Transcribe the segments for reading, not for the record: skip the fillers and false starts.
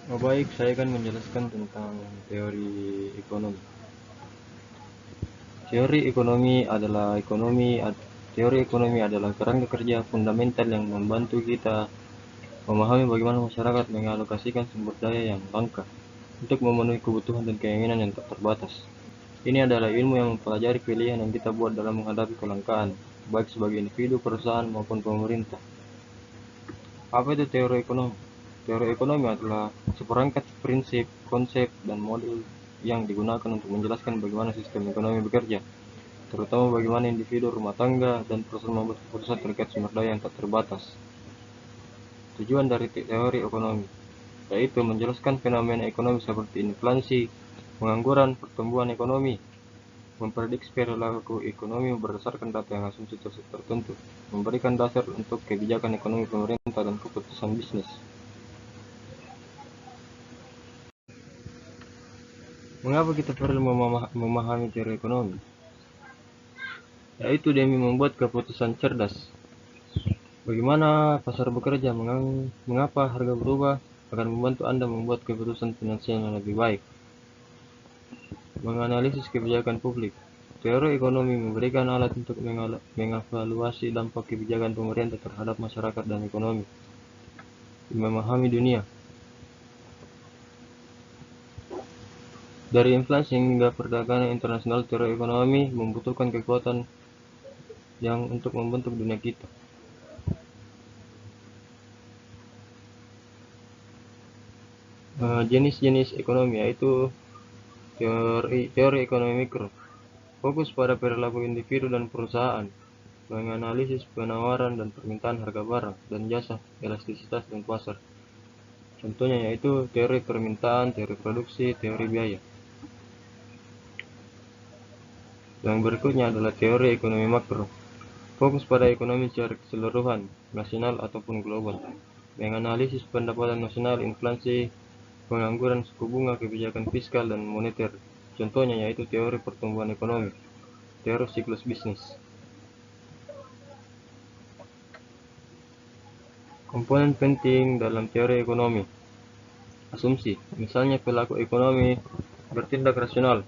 Oh, baik, saya akan menjelaskan tentang teori ekonomi. Teori ekonomi adalah kerangka kerja fundamental yang membantu kita memahami bagaimana masyarakat mengalokasikan sumber daya yang langka untuk memenuhi kebutuhan dan keinginan yang tak terbatas. Ini adalah ilmu yang mempelajari pilihan yang kita buat dalam menghadapi kelangkaan, baik sebagai individu, perusahaan, maupun pemerintah. Apa itu teori ekonomi? Teori ekonomi adalah seperangkat prinsip, konsep, dan model yang digunakan untuk menjelaskan bagaimana sistem ekonomi bekerja, terutama bagaimana individu, rumah tangga, dan perusahaan membuat keputusan terkait sumber daya yang tak terbatas. Tujuan dari teori ekonomi yaitu menjelaskan fenomena ekonomi seperti inflasi, pengangguran, pertumbuhan ekonomi, memprediksi perilaku ekonomi berdasarkan data yang asumsi tertentu, memberikan dasar untuk kebijakan ekonomi pemerintah dan keputusan bisnis. Mengapa kita perlu memahami teori ekonomi? Yaitu demi membuat keputusan cerdas. Bagaimana pasar bekerja, mengapa harga berubah, akan membantu Anda membuat keputusan finansial yang lebih baik. Menganalisis kebijakan publik. Teori ekonomi memberikan alat untuk mengevaluasi dampak kebijakan pemerintah terhadap masyarakat dan ekonomi. Memahami dunia. Dari inflasi hingga perdagangan internasional, teori ekonomi membutuhkan kekuatan yang untuk membentuk dunia kita. Jenis-jenis ekonomi yaitu teori ekonomi mikro, fokus pada perilaku individu dan perusahaan, menganalisis penawaran dan permintaan harga barang dan jasa, elastisitas dan pasar. Contohnya yaitu teori permintaan, teori produksi, teori biaya. Yang berikutnya adalah teori ekonomi makro, fokus pada ekonomi secara keseluruhan, nasional ataupun global, menganalisis pendapatan nasional, inflasi, pengangguran, suku bunga, kebijakan fiskal, dan moneter. Contohnya yaitu teori pertumbuhan ekonomi, teori siklus bisnis. Komponen penting dalam teori ekonomi. Asumsi, misalnya pelaku ekonomi bertindak rasional.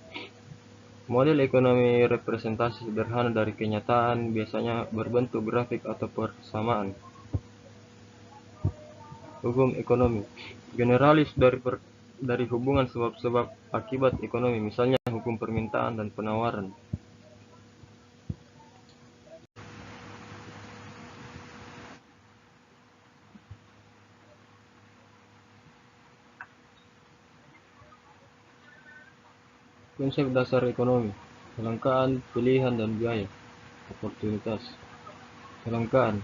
Model ekonomi representasi sederhana dari kenyataan, biasanya berbentuk grafik atau persamaan. Hukum ekonomi, generalis dari hubungan sebab-sebab akibat ekonomi, misalnya hukum permintaan dan penawaran. Konsep dasar ekonomi, kelangkaan, pilihan, dan biaya. Oportunitas. Kelangkaan,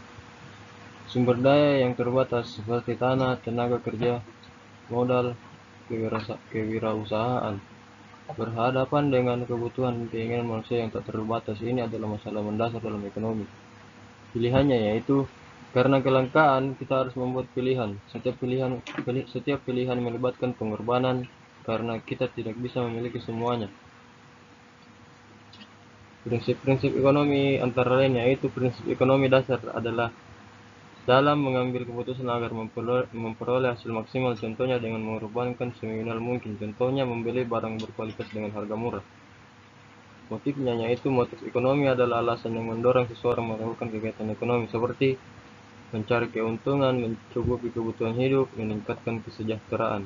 sumber daya yang terbatas seperti tanah, tenaga kerja, modal, kewirausahaan. Berhadapan dengan kebutuhan dan keinginan manusia yang tak terbatas, ini adalah masalah mendasar dalam ekonomi. Pilihannya yaitu karena kelangkaan kita harus membuat pilihan. Setiap pilihan melibatkan pengorbanan karena kita tidak bisa memiliki semuanya. Prinsip-prinsip ekonomi antara lain yaitu prinsip ekonomi dasar adalah dalam mengambil keputusan agar memperoleh hasil maksimal, contohnya dengan mengorbankan seminimal mungkin, contohnya membeli barang berkualitas dengan harga murah. Motifnya yaitu motif ekonomi adalah alasan yang mendorong seseorang melakukan kegiatan ekonomi seperti mencari keuntungan, mencukupi kebutuhan hidup, meningkatkan kesejahteraan.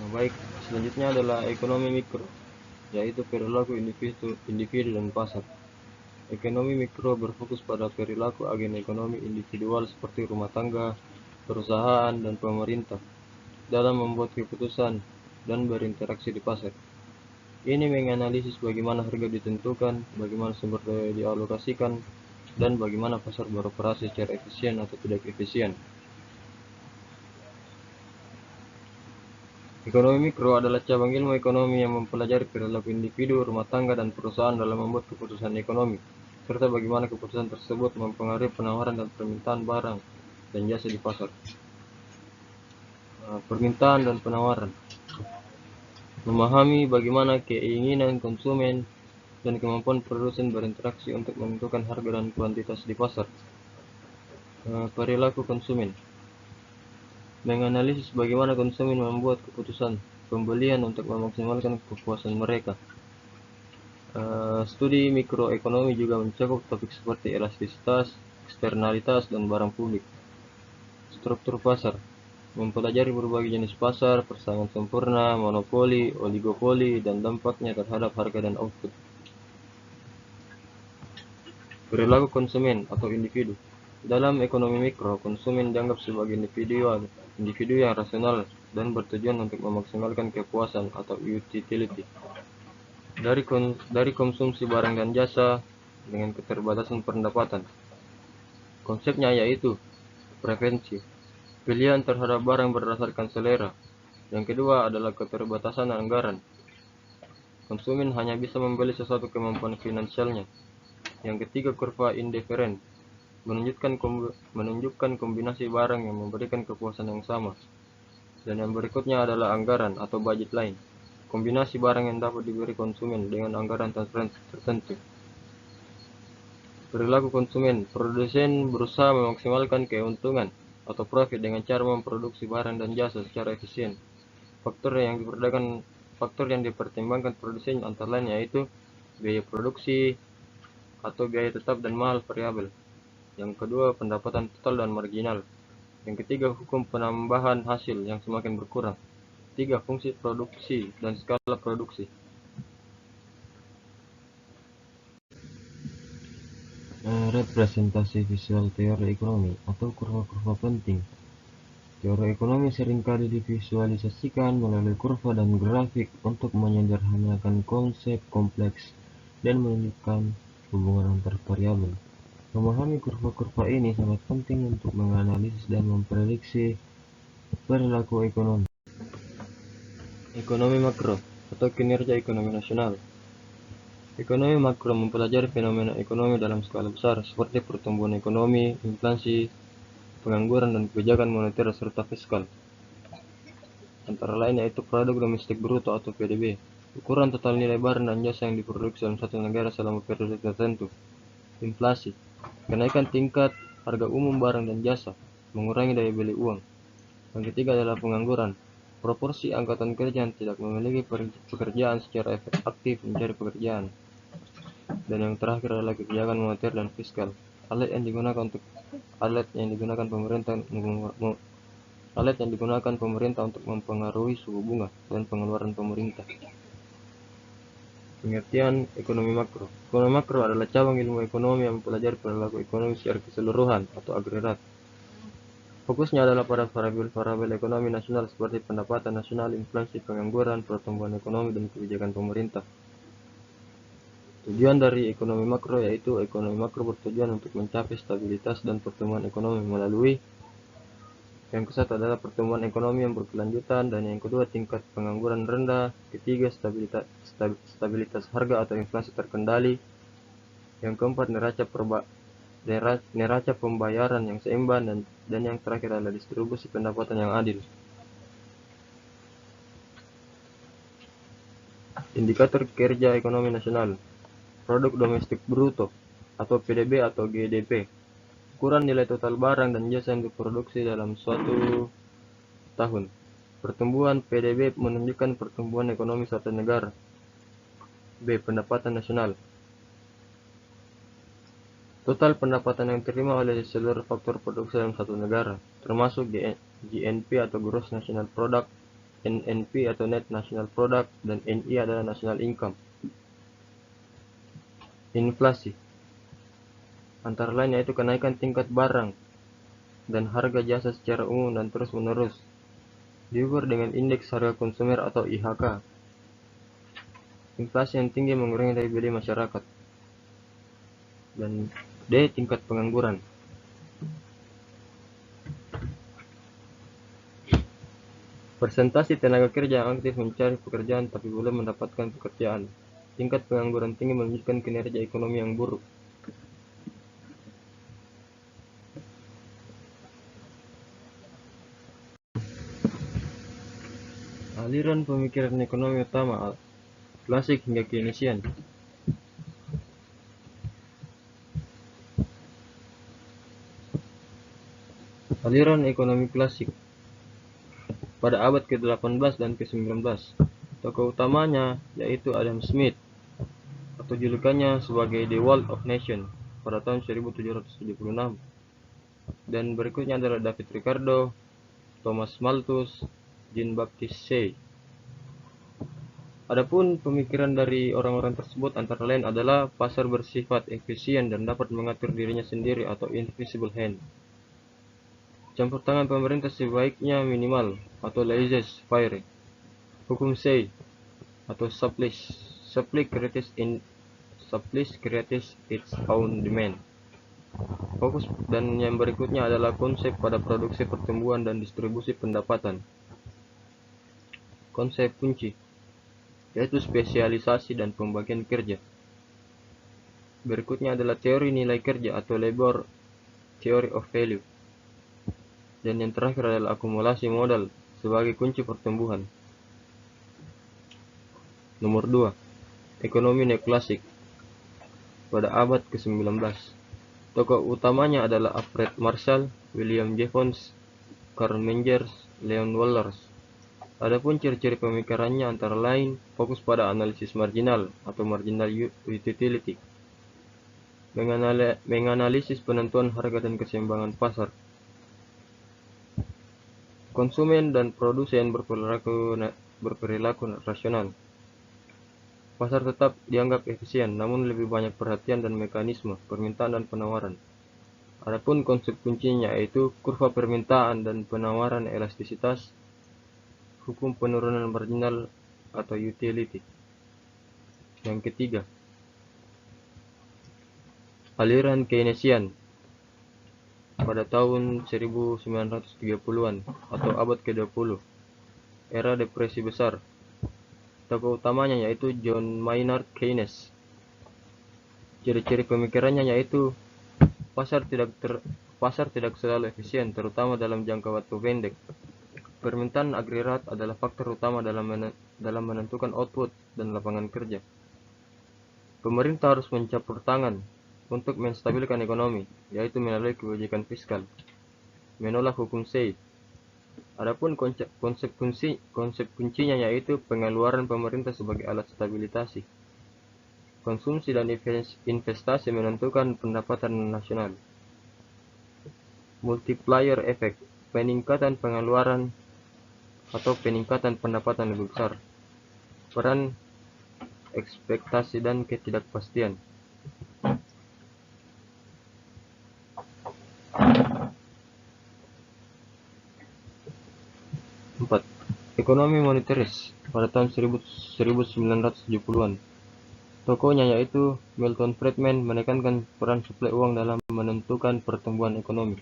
Baik, selanjutnya adalah ekonomi mikro, yaitu perilaku individu dan pasar. Ekonomi mikro berfokus pada perilaku agen ekonomi individual seperti rumah tangga, perusahaan, dan pemerintah dalam membuat keputusan dan berinteraksi di pasar. Ini menganalisis bagaimana harga ditentukan, bagaimana sumber daya dialokasikan, dan bagaimana pasar beroperasi secara efisien atau tidak efisien. Ekonomi mikro adalah cabang ilmu ekonomi yang mempelajari perilaku individu, rumah tangga, dan perusahaan dalam membuat keputusan ekonomi, serta bagaimana keputusan tersebut mempengaruhi penawaran dan permintaan barang dan jasa di pasar. Permintaan dan penawaran. Memahami bagaimana keinginan konsumen dan kemampuan produsen berinteraksi untuk menentukan harga dan kuantitas di pasar. Perilaku konsumen menganalisis bagaimana konsumen membuat keputusan pembelian untuk memaksimalkan kepuasan mereka. Studi mikroekonomi juga mencakup topik seperti elastisitas, eksternalitas, dan barang publik. Struktur pasar mempelajari berbagai jenis pasar, persaingan sempurna, monopoli, oligopoli, dan dampaknya terhadap harga dan output. Perilaku konsumen atau individu. Dalam ekonomi mikro, konsumen dianggap sebagai individu yang rasional dan bertujuan untuk memaksimalkan kepuasan atau utility dari konsumsi barang dan jasa dengan keterbatasan pendapatan. Konsepnya yaitu preferensi, pilihan terhadap barang berdasarkan selera. Yang kedua adalah keterbatasan anggaran. Konsumen hanya bisa membeli sesuatu kemampuan finansialnya. Yang ketiga, kurva indiferen, menunjukkan kombinasi barang yang memberikan kepuasan yang sama. Dan yang berikutnya adalah anggaran atau budget line, kombinasi barang yang dapat diberi konsumen dengan anggaran tertentu. Perilaku konsumen, produsen berusaha memaksimalkan keuntungan atau profit dengan cara memproduksi barang dan jasa secara efisien. Faktor yang dipertimbangkan produsen antara lain yaitu biaya produksi atau biaya tetap dan mahal variabel. Yang kedua, pendapatan total dan marginal. Yang ketiga, hukum penambahan hasil yang semakin berkurang. Tiga, fungsi produksi dan skala produksi. Representasi visual teori ekonomi atau kurva-kurva penting. Teori ekonomi seringkali divisualisasikan melalui kurva dan grafik untuk menyederhanakan konsep kompleks dan menunjukkan hubungan antar variabel. Memahami kurva-kurva ini sangat penting untuk menganalisis dan memprediksi perilaku ekonomi. Ekonomi makro atau kinerja ekonomi nasional. Ekonomi makro mempelajari fenomena ekonomi dalam skala besar seperti pertumbuhan ekonomi, inflasi, pengangguran, dan kebijakan moneter serta fiskal. Antara lain yaitu produk domestik bruto atau PDB, ukuran total nilai barang dan jasa yang diproduksi dalam satu negara selama periode tertentu. Inflasi, kenaikan tingkat harga umum barang dan jasa, mengurangi daya beli uang. Yang ketiga adalah pengangguran, proporsi angkatan kerja yang tidak memiliki pekerjaan secara aktif mencari pekerjaan. Dan yang terakhir adalah kebijakan moneter dan fiskal, alat yang digunakan pemerintah untuk mempengaruhi suku bunga dan pengeluaran pemerintah. Pengertian ekonomi makro. Ekonomi makro adalah cabang ilmu ekonomi yang mempelajari perilaku ekonomi secara keseluruhan atau agregat. Fokusnya adalah pada variabel ekonomi nasional seperti pendapatan nasional, inflasi, pengangguran, pertumbuhan ekonomi, dan kebijakan pemerintah. Tujuan dari ekonomi makro yaitu ekonomi makro bertujuan untuk mencapai stabilitas dan pertumbuhan ekonomi melalui yang kesatu adalah pertumbuhan ekonomi yang berkelanjutan, dan yang kedua tingkat pengangguran rendah, ketiga stabilitas harga atau inflasi terkendali, yang keempat neraca pembayaran yang seimbang, dan yang terakhir adalah distribusi pendapatan yang adil. Indikator kerja ekonomi nasional. Produk domestik bruto atau PDB atau GDP, ukuran nilai total barang dan jasa yang diproduksi dalam suatu tahun. Pertumbuhan PDB menunjukkan pertumbuhan ekonomi suatu negara. B. Pendapatan nasional, total pendapatan yang diterima oleh seluruh faktor produksi dalam satu negara, termasuk GNP atau Gross National Product, NNP atau Net National Product, dan NI adalah National Income. Inflasi, antara lain yaitu kenaikan tingkat barang dan harga jasa secara umum dan terus-menerus, diukur dengan indeks harga konsumer atau IHK. Inflasi yang tinggi mengurangi daya beli masyarakat. Dan D. Tingkat pengangguran. Persentase tenaga kerja yang aktif mencari pekerjaan tapi belum mendapatkan pekerjaan. Tingkat pengangguran tinggi menunjukkan kinerja ekonomi yang buruk. Aliran pemikiran ekonomi utama, klasik hingga Keynesian. Aliran ekonomi klasik pada abad ke-18 dan ke-19. Tokoh utamanya yaitu Adam Smith atau julukannya sebagai The World of Nation pada tahun 1776. Dan berikutnya adalah David Ricardo, Thomas Malthus, Jean-Baptiste Say. Adapun pemikiran dari orang-orang tersebut antara lain adalah pasar bersifat efisien dan dapat mengatur dirinya sendiri atau invisible hand. Campur tangan pemerintah sebaiknya minimal atau laissez-faire. Hukum Say atau Supply creates its own demand. Fokus dan yang berikutnya adalah konsep pada produksi, pertumbuhan, dan distribusi pendapatan. Konsep kunci yaitu spesialisasi dan pembagian kerja. Berikutnya adalah teori nilai kerja atau labor theory of value. Dan yang terakhir adalah akumulasi modal sebagai kunci pertumbuhan. Nomor 2. Ekonomi neoklasik pada abad ke-19. Tokoh utamanya adalah Alfred Marshall, William Jevons, Karl Mengers, Leon Wohlers. Adapun ciri-ciri pemikirannya antara lain fokus pada analisis marginal atau marginal utility, menganalisis penentuan harga dan keseimbangan pasar. Konsumen dan produsen berperilaku rasional. Pasar tetap dianggap efisien, namun lebih banyak perhatian dan mekanisme permintaan dan penawaran. Adapun konsep kuncinya yaitu kurva permintaan dan penawaran elastisitas, hukum penurunan marginal atau utility. Yang ketiga, aliran Keynesian pada tahun 1930-an atau abad ke-20, era depresi besar. Tokoh utamanya yaitu John Maynard Keynes. Ciri-ciri pemikirannya yaitu pasar tidak selalu efisien, terutama dalam jangka waktu pendek. Permintaan agregat adalah faktor utama dalam menentukan output dan lapangan kerja. Pemerintah harus mencampur tangan untuk menstabilkan ekonomi, yaitu melalui kebijakan fiskal, menolak hukum Say. Adapun konsep kuncinya yaitu pengeluaran pemerintah sebagai alat stabilisasi. Konsumsi dan investasi menentukan pendapatan nasional. Multiplier effect, peningkatan pengeluaran atau peningkatan pendapatan lebih besar. Peran ekspektasi dan ketidakpastian. 4. Ekonomi monetaris pada tahun 1970-an. Tokohnya yaitu Milton Friedman menekankan peran suplai uang dalam menentukan pertumbuhan ekonomi.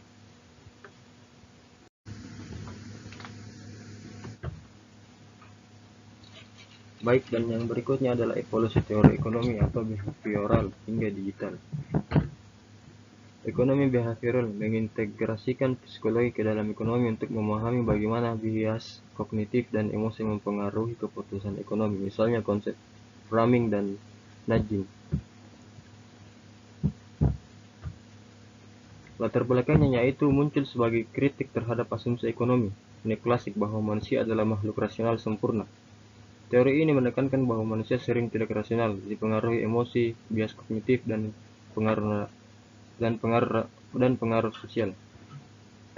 Baik, dan yang berikutnya adalah evolusi teori ekonomi atau behavioral hingga digital. Ekonomi behavioral mengintegrasikan psikologi ke dalam ekonomi untuk memahami bagaimana bias kognitif dan emosi mempengaruhi keputusan ekonomi, misalnya konsep framing dan nudging. Latar belakangnya yaitu muncul sebagai kritik terhadap asumsi ekonomi neoklasik bahwa manusia adalah makhluk rasional sempurna. Teori ini menekankan bahwa manusia sering tidak rasional, dipengaruhi emosi, bias kognitif, dan pengaruh sosial.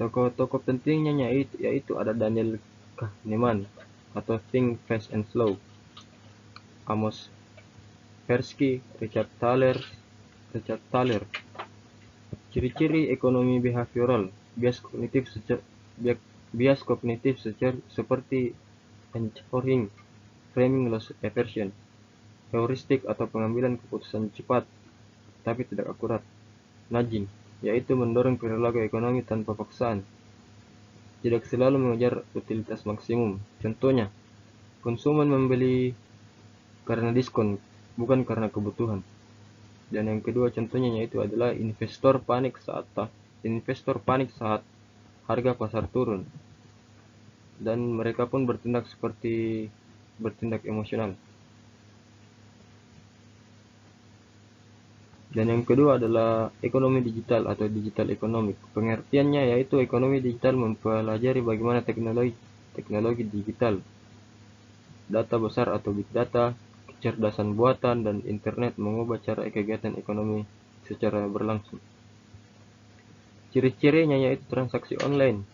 Tokoh-tokoh pentingnya yaitu ada Daniel Kahneman atau Think Fast and Slow, Amos Tversky, Richard Thaler. Ciri-ciri ekonomi behavioral, bias kognitif seperti anchoring, framing loss aversion, heuristik atau pengambilan keputusan cepat tapi tidak akurat, nudging, yaitu mendorong perilaku ekonomi tanpa paksaan, tidak selalu mengejar utilitas maksimum. Contohnya, konsumen membeli karena diskon, bukan karena kebutuhan. Dan yang kedua contohnya yaitu adalah investor panik saat harga pasar turun, dan mereka pun bertindak emosional. Dan yang kedua adalah ekonomi digital atau digital economic. Pengertiannya yaitu ekonomi digital mempelajari bagaimana teknologi digital, data besar atau big data, kecerdasan buatan, dan internet mengubah cara kegiatan ekonomi secara berlangsung. Ciri-cirinya yaitu transaksi online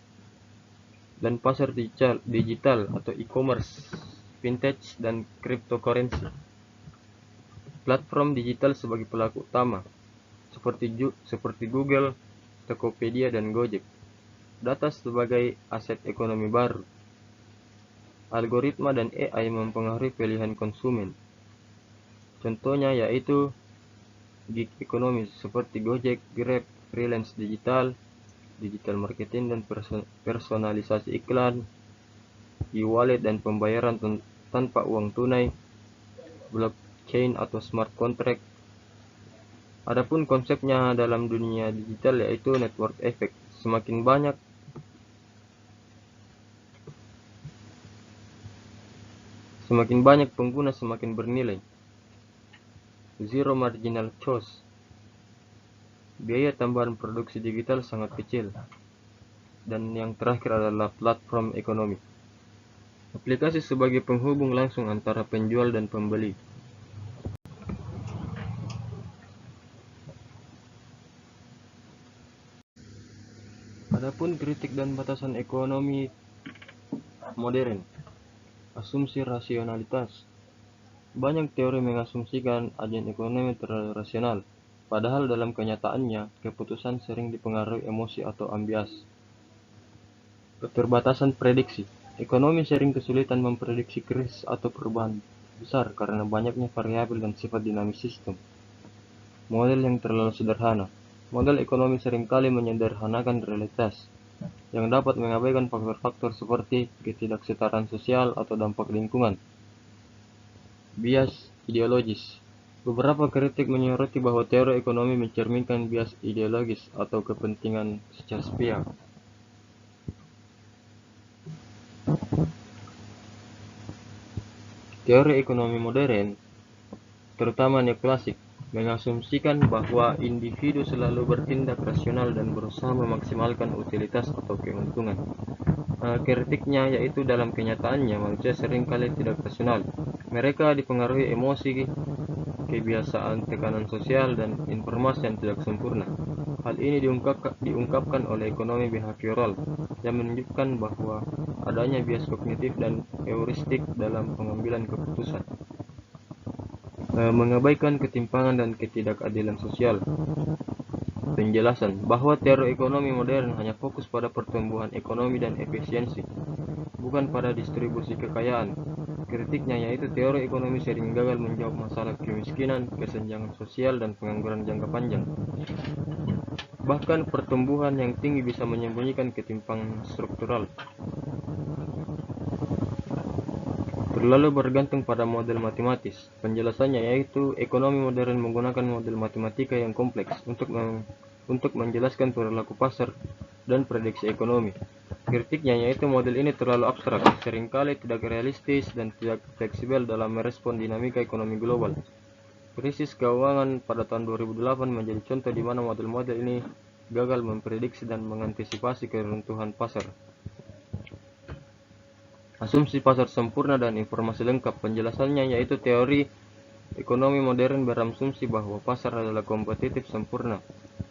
dan pasar digital atau e-commerce, fintech, dan cryptocurrency. Platform digital sebagai pelaku utama, seperti Google, Tokopedia, dan Gojek. Data sebagai aset ekonomi baru. Algoritma dan AI mempengaruhi pilihan konsumen. Contohnya yaitu gig ekonomi seperti Gojek, Grab, freelance digital, digital marketing dan personalisasi iklan, e-wallet dan pembayaran tanpa uang tunai, blockchain atau smart contract. Adapun konsepnya dalam dunia digital yaitu network effect. Semakin banyak pengguna semakin bernilai. Zero marginal cost. Biaya tambahan produksi digital sangat kecil. Dan yang terakhir adalah platform ekonomi. Aplikasi sebagai penghubung langsung antara penjual dan pembeli. Adapun kritik dan batasan ekonomi modern. Asumsi rasionalitas. Banyak teori mengasumsikan agen ekonomi terlalu rasional, padahal dalam kenyataannya, keputusan sering dipengaruhi emosi atau ambias. Keterbatasan prediksi. Ekonomi sering kesulitan memprediksi krisis atau perubahan besar karena banyaknya variabel dan sifat dinamis sistem. Model yang terlalu sederhana. Model ekonomi seringkali menyederhanakan realitas, yang dapat mengabaikan faktor-faktor seperti ketidaksetaraan sosial atau dampak lingkungan. Bias ideologis. Beberapa kritik menyoroti bahwa teori ekonomi mencerminkan bias ideologis atau kepentingan secara sepihak. Teori ekonomi modern, terutama neoklasik, mengasumsikan bahwa individu selalu bertindak rasional dan berusaha memaksimalkan utilitas atau keuntungan. Kritiknya yaitu dalam kenyataannya manusia seringkali tidak rasional. Mereka dipengaruhi emosi, kebiasaan, tekanan sosial, dan informasi yang tidak sempurna. Hal ini diungkapkan oleh ekonomi behavioral yang menunjukkan bahwa adanya bias kognitif dan heuristik dalam pengambilan keputusan. Mengabaikan ketimpangan dan ketidakadilan sosial. Penjelasan bahwa teori ekonomi modern hanya fokus pada pertumbuhan ekonomi dan efisiensi, bukan pada distribusi kekayaan. Kritiknya yaitu teori ekonomi sering gagal menjawab masalah kemiskinan, kesenjangan sosial, dan pengangguran jangka panjang. Bahkan pertumbuhan yang tinggi bisa menyembunyikan ketimpangan struktural. Terlalu bergantung pada model matematis. Penjelasannya yaitu ekonomi modern menggunakan model matematika yang kompleks untuk menjelaskan perilaku pasar dan prediksi ekonomi. Kritiknya yaitu model ini terlalu abstrak, seringkali tidak realistis dan tidak fleksibel dalam merespon dinamika ekonomi global. Krisis keuangan pada tahun 2008 menjadi contoh di mana model-model ini gagal memprediksi dan mengantisipasi keruntuhan pasar. Asumsi pasar sempurna dan informasi lengkap. Penjelasannya yaitu teori ekonomi modern berasumsi bahwa pasar adalah kompetitif sempurna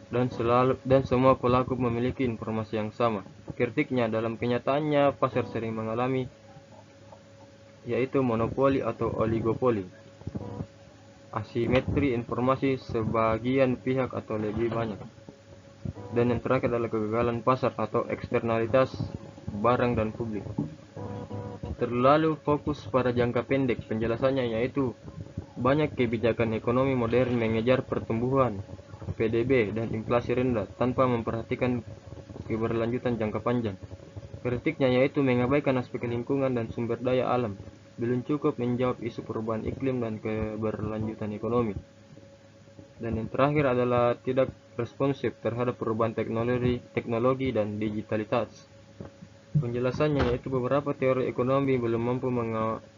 dan semua pelaku memiliki informasi yang sama. Kritiknya dalam kenyataannya pasar sering mengalami yaitu monopoli atau oligopoli. Asimetri informasi sebagian pihak atau lebih banyak. Dan yang terakhir adalah kegagalan pasar atau eksternalitas barang dan publik. Terlalu fokus pada jangka pendek. Penjelasannya yaitu banyak kebijakan ekonomi modern mengejar pertumbuhan, PDB, dan inflasi rendah tanpa memperhatikan keberlanjutan jangka panjang. Kritiknya yaitu mengabaikan aspek lingkungan dan sumber daya alam, belum cukup menjawab isu perubahan iklim dan keberlanjutan ekonomi. Dan yang terakhir adalah tidak responsif terhadap perubahan teknologi dan digitalitas. Penjelasannya yaitu beberapa teori ekonomi belum mampu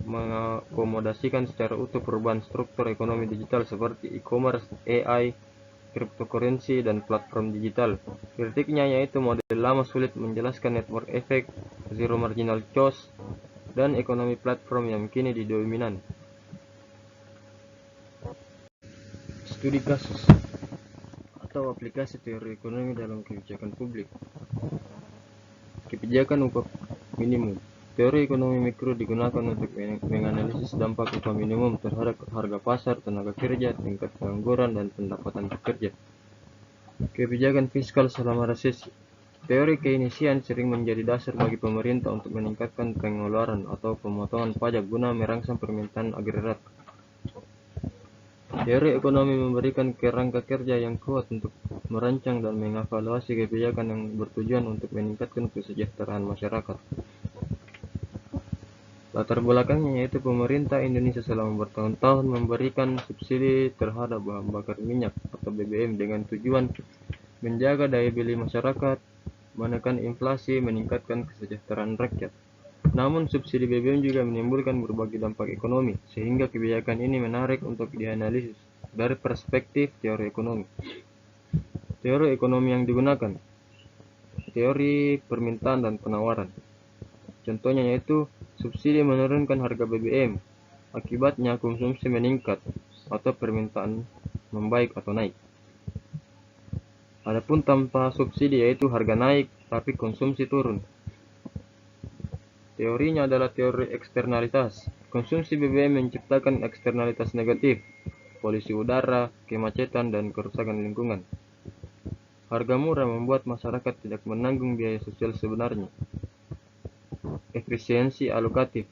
mengakomodasikan secara utuh perubahan struktur ekonomi digital seperti e-commerce, AI, cryptocurrency, dan platform digital. Kritiknya yaitu model lama sulit menjelaskan network effect, zero marginal cost, dan ekonomi platform yang kini didominan. Studi kasus atau aplikasi teori ekonomi dalam kebijakan publik. Kebijakan upah minimum. Teori ekonomi mikro digunakan untuk menganalisis dampak upah minimum terhadap harga pasar, tenaga kerja, tingkat pengangguran, dan pendapatan pekerja. Kebijakan fiskal selama resesi. Teori Keynesian sering menjadi dasar bagi pemerintah untuk meningkatkan pengeluaran atau pemotongan pajak guna merangsang permintaan agregat. Teori ekonomi memberikan kerangka kerja yang kuat untuk merancang dan mengevaluasi kebijakan yang bertujuan untuk meningkatkan kesejahteraan masyarakat. Latar belakangnya yaitu pemerintah Indonesia selama bertahun-tahun memberikan subsidi terhadap bahan bakar minyak atau BBM dengan tujuan menjaga daya beli masyarakat, menekan inflasi, meningkatkan kesejahteraan rakyat. Namun subsidi BBM juga menimbulkan berbagai dampak ekonomi, sehingga kebijakan ini menarik untuk dianalisis dari perspektif teori ekonomi. Teori ekonomi yang digunakan, teori permintaan dan penawaran. Contohnya yaitu subsidi menurunkan harga BBM, akibatnya konsumsi meningkat atau permintaan membaik atau naik. Adapun tanpa subsidi yaitu harga naik tapi konsumsi turun. Teorinya adalah teori eksternalitas. Konsumsi BBM menciptakan eksternalitas negatif, polusi udara, kemacetan, dan kerusakan lingkungan. Harga murah membuat masyarakat tidak menanggung biaya sosial sebenarnya. Efisiensi alokatif,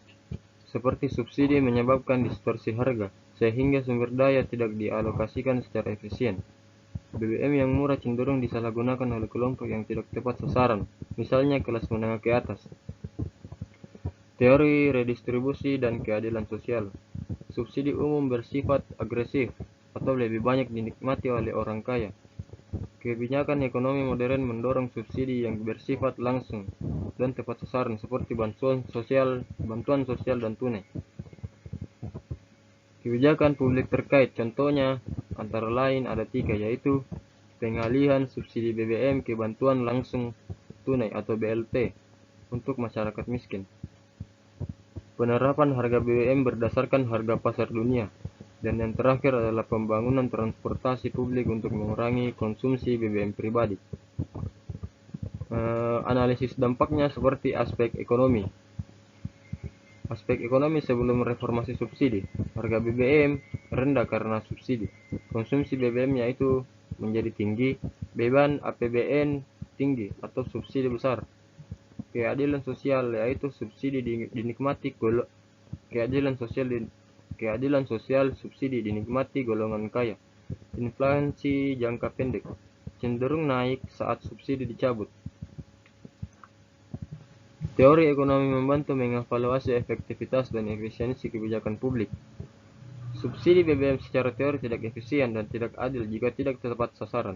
seperti subsidi menyebabkan distorsi harga, sehingga sumber daya tidak dialokasikan secara efisien. BBM yang murah cenderung disalahgunakan oleh kelompok yang tidak tepat sasaran, misalnya kelas menengah ke atas. Teori redistribusi dan keadilan sosial. Subsidi umum bersifat agresif atau lebih banyak dinikmati oleh orang kaya. Kebijakan ekonomi modern mendorong subsidi yang bersifat langsung dan tepat sasaran seperti bantuan sosial dan tunai. Kebijakan publik terkait contohnya antara lain ada 3 yaitu pengalihan subsidi BBM ke bantuan langsung tunai atau BLT untuk masyarakat miskin. Penerapan harga BBM berdasarkan harga pasar dunia. Dan yang terakhir adalah pembangunan transportasi publik untuk mengurangi konsumsi BBM pribadi. Analisis dampaknya seperti aspek ekonomi. Aspek ekonomi sebelum reformasi subsidi. Harga BBM rendah karena subsidi. Konsumsi BBM yaitu menjadi tinggi, beban APBN tinggi atau subsidi besar. Keadilan sosial yaitu subsidi dinikmati keadilan sosial subsidi dinikmati golongan kaya. Inflasi jangka pendek cenderung naik saat subsidi dicabut. Teori ekonomi membantu mengevaluasi efektivitas dan efisiensi kebijakan publik. Subsidi BBM secara teori tidak efisien dan tidak adil jika tidak tepat sasaran.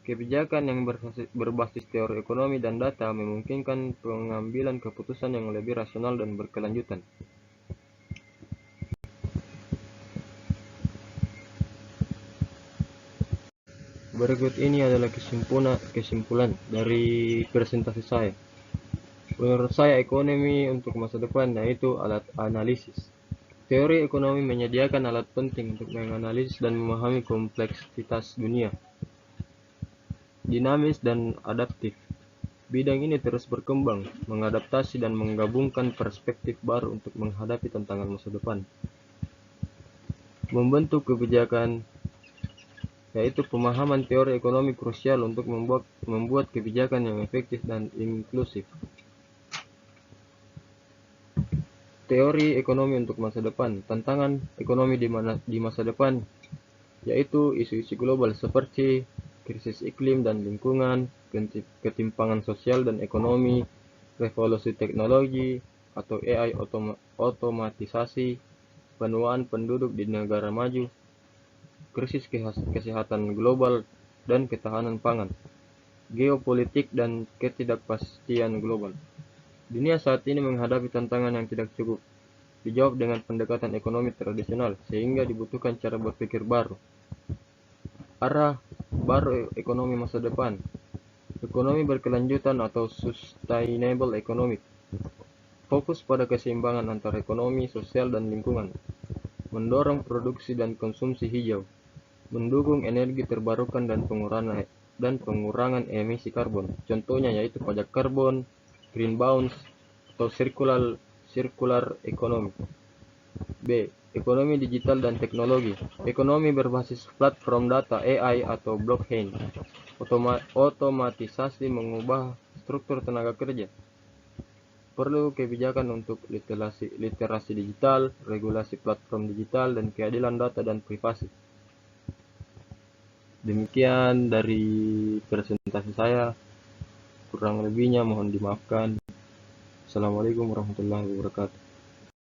Kebijakan yang berbasis teori ekonomi dan data memungkinkan pengambilan keputusan yang lebih rasional dan berkelanjutan. Berikut ini adalah kesimpulan dari presentasi saya. Menurut saya ekonomi untuk masa depan yaitu alat analisis. Teori ekonomi menyediakan alat penting untuk menganalisis dan memahami kompleksitas dunia, dinamis dan adaptif. Bidang ini terus berkembang, mengadaptasi dan menggabungkan perspektif baru untuk menghadapi tantangan masa depan. Membentuk kebijakan yaitu pemahaman teori ekonomi krusial untuk membuat kebijakan yang efektif dan inklusif. Teori ekonomi untuk masa depan. Tantangan ekonomi di masa depan yaitu isu-isu global seperti krisis iklim dan lingkungan, ketimpangan sosial dan ekonomi, revolusi teknologi atau AI otomatisasi, penuaan penduduk di negara maju, krisis kesehatan global dan ketahanan pangan, geopolitik dan ketidakpastian global. Dunia saat ini menghadapi tantangan yang tidak cukup dijawab dengan pendekatan ekonomi tradisional, sehingga dibutuhkan cara berpikir baru. Arah baru ekonomi masa depan. Ekonomi berkelanjutan atau sustainable economic. Fokus pada keseimbangan antara ekonomi, sosial, dan lingkungan. Mendorong produksi dan konsumsi hijau. Mendukung energi terbarukan dan pengurangan emisi karbon. Contohnya yaitu pajak karbon, green bonds, atau circular economy. B. Ekonomi digital dan teknologi. Ekonomi berbasis platform data AI atau blockchain. Otomatisasi mengubah struktur tenaga kerja. Perlu kebijakan untuk literasi digital, regulasi platform digital, dan keadilan data dan privasi. Demikian dari presentasi saya. Kurang lebihnya mohon dimaafkan. Assalamualaikum warahmatullahi wabarakatuh.